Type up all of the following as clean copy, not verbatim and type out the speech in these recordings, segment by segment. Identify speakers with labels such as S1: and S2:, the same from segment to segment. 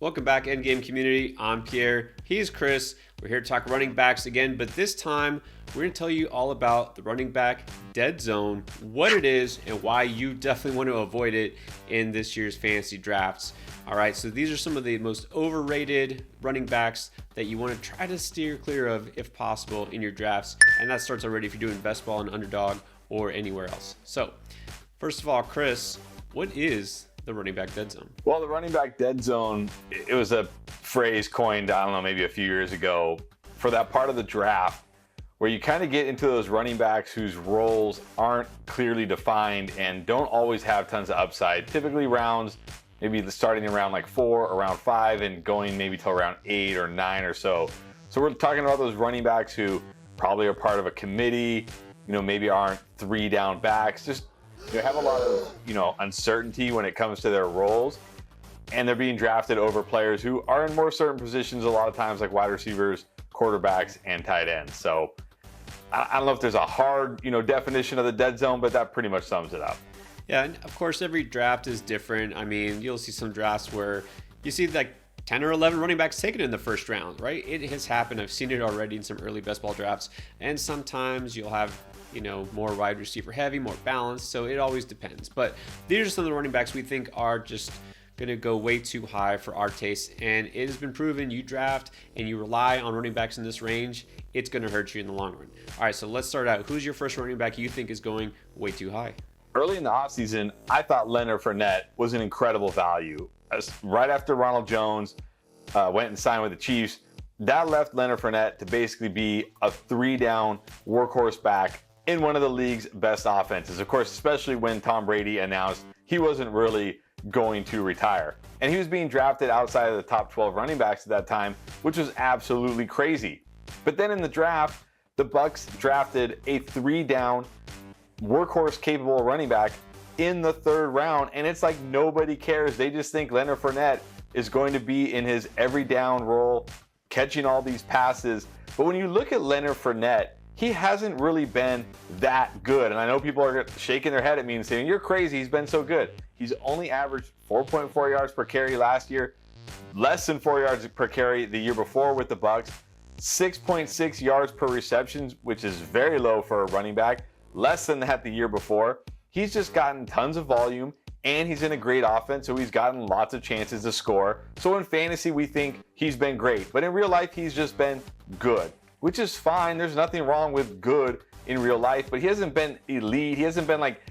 S1: Welcome back, Endgame community. I'm Pierre. He's Chris. We're here to talk running backs again, but this time we're going to tell you all about the running back dead zone, what it is, and why you definitely want to avoid it in this year's fantasy drafts. All right, so these are some of the most overrated running backs that you want to try to steer clear of if possible in your drafts, and that starts already if you're doing best ball and underdog or anywhere else. So, first of all, Chris, what is the running back dead zone?
S2: Well, the running back dead zone, it was a phrase coined, I don't know, maybe a few years ago for that part of the draft where you kind of get into those running backs whose roles aren't clearly defined and don't always have tons of upside. Typically rounds, maybe starting around like 4 or around 5 and going maybe till around 8 or 9 or so. So we're talking about those running backs who probably are part of a committee, maybe aren't 3 down backs, just they have a lot of, uncertainty when it comes to their roles, and they're being drafted over players who are in more certain positions a lot of times, like wide receivers, quarterbacks, and tight ends. So I don't know if there's a hard, definition of the dead zone, but that pretty much sums it up.
S1: Yeah, and of course, every draft is different. I mean, you'll see some drafts where you see like 10 or 11 running backs taken in the first round, right? It has happened. I've seen it already in some early best ball drafts, and sometimes you'll have more wide receiver heavy, more balanced. So it always depends. But these are some of the running backs we think are just going to go way too high for our taste. And it has been proven you draft and you rely on running backs in this range, it's going to hurt you in the long run. All right, so let's start out. Who's your first running back you think is going way too high?
S2: Early in the offseason, I thought Leonard Fournette was an incredible value. Right after Ronald Jones went and signed with the Chiefs, that left Leonard Fournette to basically be a 3-down workhorse back in one of the league's best offenses. Of course, especially when Tom Brady announced he wasn't really going to retire. And he was being drafted outside of the top 12 running backs at that time, which was absolutely crazy. But then in the draft, the Bucs drafted a 3-down workhorse capable running back in the 3rd round, and it's like nobody cares. They just think Leonard Fournette is going to be in his every down role, catching all these passes. But when you look at Leonard Fournette, he hasn't really been that good. And I know people are shaking their head at me and saying, you're crazy, he's been so good. He's only averaged 4.4 yards per carry last year, less than 4 yards per carry the year before with the Bucs, 6.6 yards per reception, which is very low for a running back, less than that the year before. He's just gotten tons of volume, and he's in a great offense, so he's gotten lots of chances to score. So in fantasy, we think he's been great, but in real life, he's just been good, which is fine. There's nothing wrong with good in real life, but he hasn't been elite. He hasn't been like,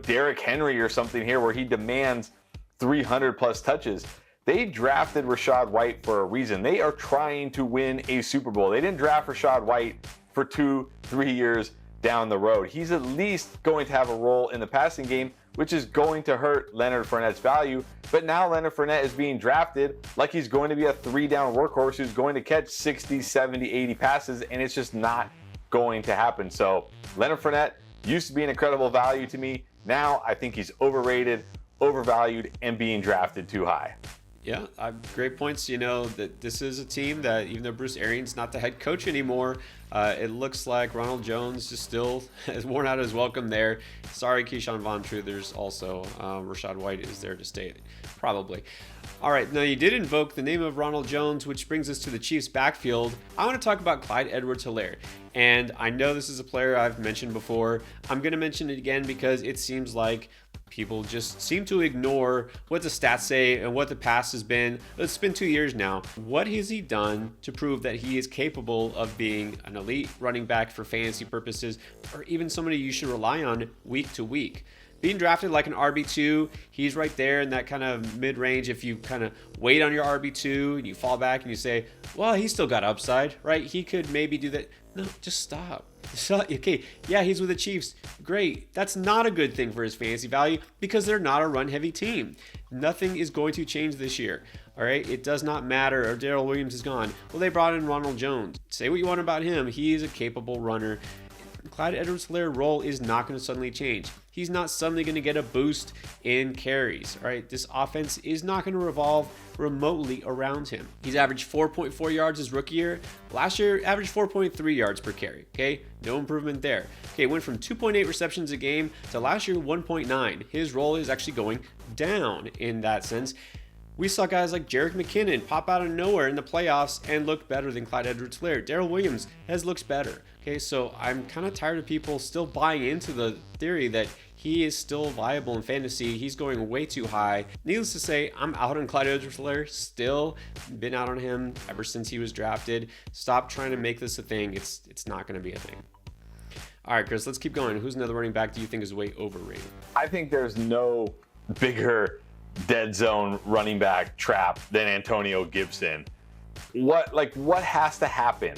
S2: Derrick Henry or something here where he demands 300 plus touches. They drafted Rachaad White for a reason. They are trying to win a Super Bowl. They didn't draft Rachaad White for 2-3 years down the road. He's at least going to have a role in the passing game, which is going to hurt Leonard Fournette's value. But now Leonard Fournette is being drafted like he's going to be a 3-down workhorse who's going to catch 60, 70, 80 passes, and it's just not going to happen. So Leonard Fournette used to be an incredible value to me. Now I think he's overrated, overvalued, and being drafted too high.
S1: Yeah, great points. That this is a team that, even though Bruce Arians not the head coach anymore, it looks like Ronald Jones is still has worn out his welcome there. Sorry, Keyshawn Von Truthers. Also, Rachaad White is there to stay, probably. All right, now you did invoke the name of Ronald Jones, which brings us to the Chiefs' backfield. I want to talk about Clyde Edwards-Helaire. And I know this is a player I've mentioned before. I'm going to mention it again because it seems like people just seem to ignore what the stats say and what the past has been. It's been 2 years now. What has he done to prove that he is capable of being an elite running back for fantasy purposes, or even somebody you should rely on week to week? Being drafted like an RB2, he's right there in that kind of mid-range. If you kind of wait on your RB2 and you fall back and you say, well, he's still got upside, right? He could maybe do that. No, just stop. Okay, yeah, he's with the Chiefs. Great. That's not a good thing for his fantasy value because they're not a run-heavy team. Nothing is going to change this year. All right, it does not matter. Or Darrell Williams is gone. Well, they brought in Ronald Jones. Say what you want about him. He is a capable runner. Clyde Edwards-Helaire's role is not going to suddenly change. He's not suddenly going to get a boost in carries. All right, this offense is not going to revolve remotely around him. He's averaged 4.4 yards his rookie year. Last year, averaged 4.3 yards per carry. Okay, no improvement there. Okay, went from 2.8 receptions a game to last year 1.9. His role is actually going down in that sense. We saw guys like Jerick McKinnon pop out of nowhere in the playoffs and look better than Clyde Edwards-Helaire. Darrell Williams has looked better. Okay, so I'm kind of tired of people still buying into the theory that he is still viable in fantasy. He's going way too high. Needless to say, I'm out on Clyde Edwards-Helaire. Still been out on him ever since he was drafted. Stop trying to make this a thing. It's not going to be a thing. All right, Chris, let's keep going. Who's another running back do you think is way overrated?
S2: I think there's no bigger dead zone running back trap than Antonio Gibson. What has to happen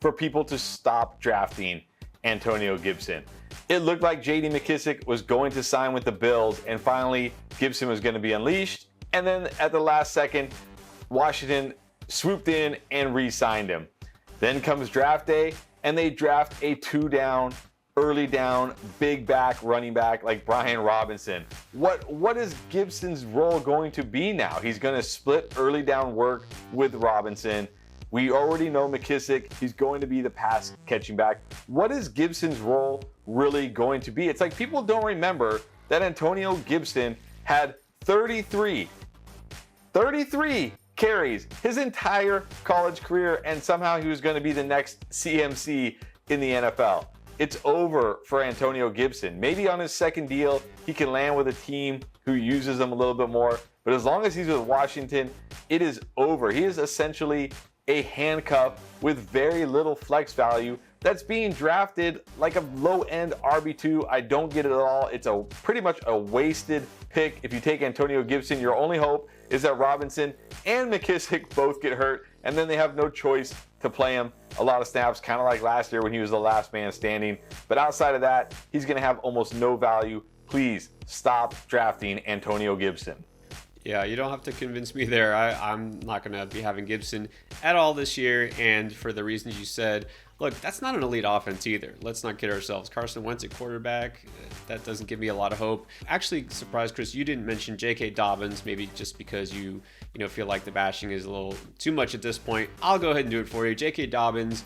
S2: for people to stop drafting Antonio Gibson? It looked like J.D. McKissic was going to sign with the Bills, and finally Gibson was going to be unleashed. And then at the last second, Washington swooped in and re-signed him. Then comes draft day, and they draft a 2-down, early down, big back running back like Brian Robinson. What is Gibson's role going to be now? He's going to split early down work with Robinson. We already know McKissic, he's going to be the pass catching back. What is Gibson's role really going to be? It's like people don't remember that Antonio Gibson had 33 carries his entire college career, and somehow he was going to be the next CMC in the NFL. It's over for Antonio Gibson. Maybe on his second deal, he can land with a team who uses him a little bit more. But as long as he's with Washington, it is over. He is essentially a handcuff with very little flex value that's being drafted like a low-end RB2. I don't get it at all. It's pretty much a wasted pick. If you take Antonio Gibson, your only hope is that Robinson and McKissic both get hurt, and then they have no choice to play him a lot of snaps, kind of like last year when he was the last man standing. But outside of that, he's going to have almost no value. Please stop drafting Antonio Gibson.
S1: Yeah, you don't have to convince me there. I'm not going to be having Gibson at all this year, and for the reasons you said. Look, that's not an elite offense either. Let's not kid ourselves. Carson Wentz at quarterback, that doesn't give me a lot of hope. Actually, surprised, Chris, you didn't mention J.K. Dobbins, maybe just because you feel like the bashing is a little too much at this point. I'll go ahead and do it for you. J.K. Dobbins,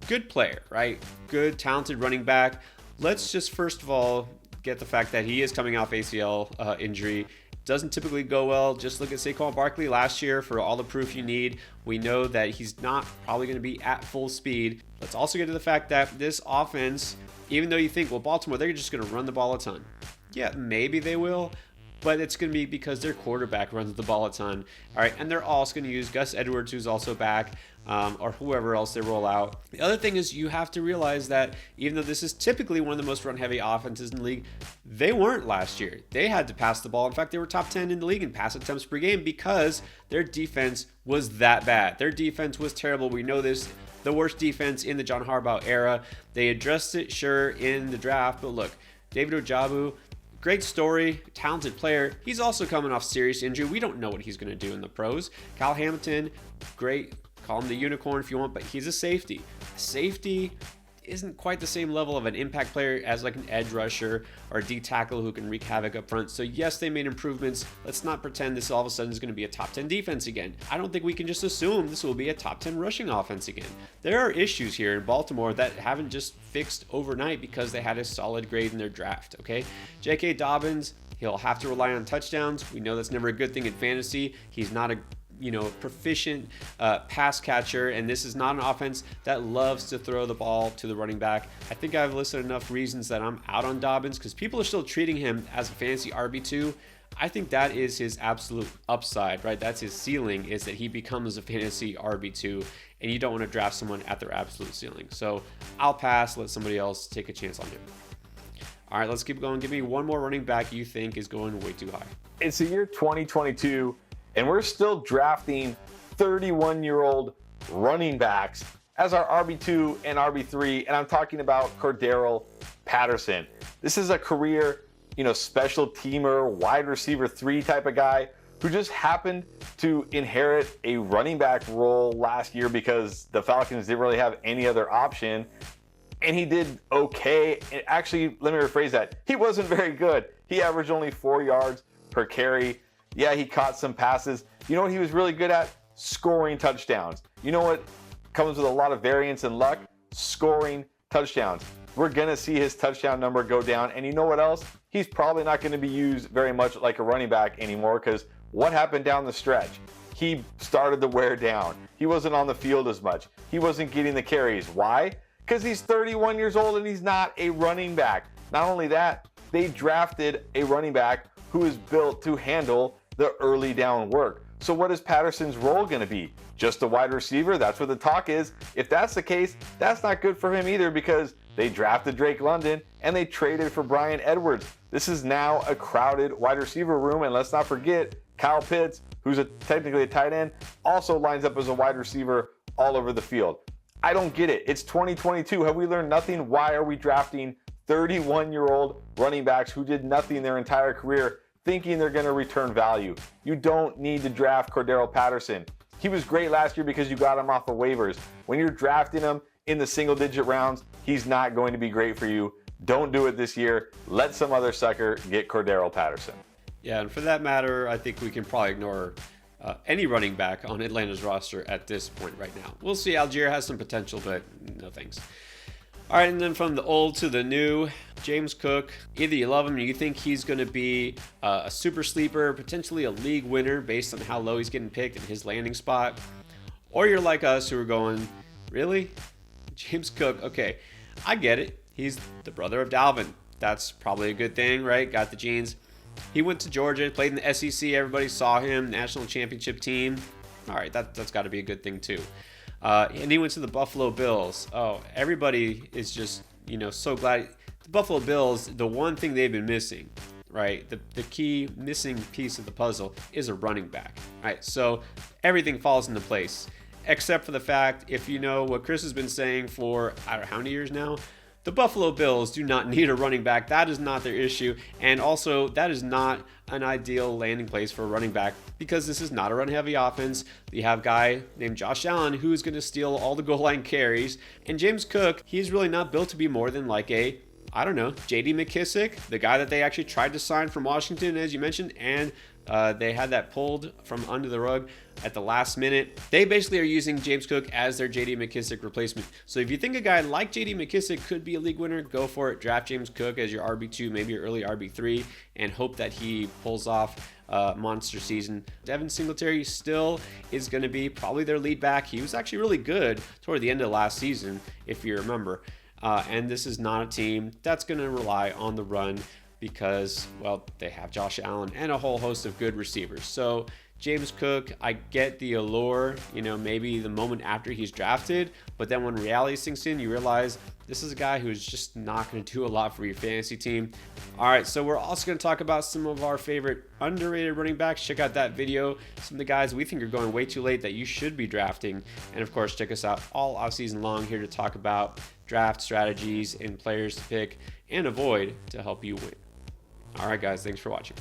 S1: good player, right? Good, talented running back. Let's just first of all get the fact that he is coming off ACL injury. Doesn't typically go well. Just look at Saquon Barkley last year for all the proof you need. We know that he's not probably going to be at full speed. Let's also get to the fact that this offense, even though you think, well, Baltimore, they're just going to run the ball a ton. Yeah, maybe they will, but it's going to be because their quarterback runs the ball a ton. All right, and they're also going to use Gus Edwards, who's also back, or whoever else they roll out. The other thing is you have to realize that even though this is typically one of the most run-heavy offenses in the league, they weren't last year. They had to pass the ball. In fact, they were top 10 in the league in pass attempts per game because their defense was that bad. Their defense was terrible. We know this. The worst defense in the John Harbaugh era. They addressed it, sure, in the draft, but look, David Ojabo, great story, talented player. He's also coming off serious injury. We don't know what he's going to do in the pros. Kyle Hamilton, great. Call him the unicorn if you want, but he's a safety. Safety isn't quite the same level of an impact player as like an edge rusher or a D tackle who can wreak havoc up front. So yes, they made improvements. Let's not pretend this all of a sudden is going to be a top 10 defense again. I don't think we can just assume this will be a top 10 rushing offense again. There are issues here in Baltimore that haven't just fixed overnight because they had a solid grade in their draft, okay? J.K. Dobbins, he'll have to rely on touchdowns. We know that's never a good thing in fantasy. He's not a proficient pass catcher, and this is not an offense that loves to throw the ball to the running back. I think I've listed enough reasons that I'm out on Dobbins because people are still treating him as a fantasy RB2. I think that is his absolute upside, right? That's his ceiling, is that he becomes a fantasy RB2, and you don't want to draft someone at their absolute ceiling. So I'll pass, let somebody else take a chance on him. All right, let's keep going. Give me one more running back you think is going way too high.
S2: It's the year 2022. And we're still drafting 31-year-old running backs as our RB2 and RB3. And I'm talking about Cordero Patterson. This is a career, special teamer, wide receiver 3 type of guy who just happened to inherit a running back role last year because the Falcons didn't really have any other option. And he did okay. And actually, let me rephrase that. He wasn't very good. He averaged only 4 yards per carry. Yeah, he caught some passes. You know what he was really good at? Scoring touchdowns. You know what comes with a lot of variance and luck? Scoring touchdowns. We're going to see his touchdown number go down. And you know what else? He's probably not going to be used very much like a running back anymore because What happened down the stretch? He started to wear down. He wasn't on the field as much. He wasn't getting the carries. Why? Because he's 31 years old and he's not a running back. Not only that, they drafted a running back who is built to handle the early down work. So what is Patterson's role going to be? Just a wide receiver? That's what the talk is. If that's the case, that's not good for him either, because they drafted Drake London and they traded for Bryan Edwards. This is now a crowded wide receiver room, and let's not forget Kyle Pitts, who's technically a tight end, also lines up as a wide receiver all over the field. I don't get it. It's 2022. Have we learned nothing? Why are we drafting 31-year-old running backs who did nothing their entire career thinking they're going to return value? You don't need to draft Cordero Patterson. He was great last year because you got him off the waivers. When you're drafting him in the single-digit rounds, he's not going to be great for you. Don't do it this year. Let some other sucker get Cordero Patterson.
S1: Yeah, and for that matter, I think we can probably ignore any running back on Atlanta's roster at this point right now. We'll see. Algier has some potential, but no thanks. All right, and then from the old to the new, James Cook. Either you love him or you think he's going to be a super sleeper, potentially a league winner based on how low he's getting picked and his landing spot. Or you're like us who are going, really? James Cook, okay, I get it. He's the brother of Dalvin. That's probably a good thing, right? Got the genes. He went to Georgia, played in the SEC. Everybody saw him, national championship team. All right, that's got to be a good thing too. And he went to the Buffalo Bills. Oh, everybody is just, so glad. The Buffalo Bills, the one thing they've been missing, right? The key missing piece of the puzzle is a running back, right? So everything falls into place, except for the fact, if you know what Chris has been saying for, I don't know how many years now, the Buffalo Bills do not need a running back. That is not their issue. And also, that is not an ideal landing place for a running back, because this is not a run-heavy offense. You have a guy named Josh Allen who's going to steal all the goal line carries. And James Cook, he's really not built to be more than like a, I don't know, J.D. McKissick, the guy that they actually tried to sign from Washington, as you mentioned, and they had that pulled from under the rug at the last minute. They basically are using James Cook as their J.D. McKissick replacement. So if you think a guy like J.D. McKissick could be a league winner, go for it. Draft James Cook as your RB2, maybe your early RB3, and hope that he pulls off a monster season. Devin Singletary still is going to be probably their lead back. He was actually really good toward the end of last season, if you remember. And this is not a team that's going to rely on the run, because, well, they have Josh Allen and a whole host of good receivers. So James Cook, I get the allure, maybe the moment after he's drafted, but then when reality sinks in, you realize this is a guy who's just not going to do a lot for your fantasy team. All right, so we're also going to talk about some of our favorite underrated running backs. Check out that video. Some of the guys we think are going way too late that you should be drafting. And of course, check us out all offseason long here to talk about draft strategies and players to pick and avoid to help you win. All right, guys, thanks for watching.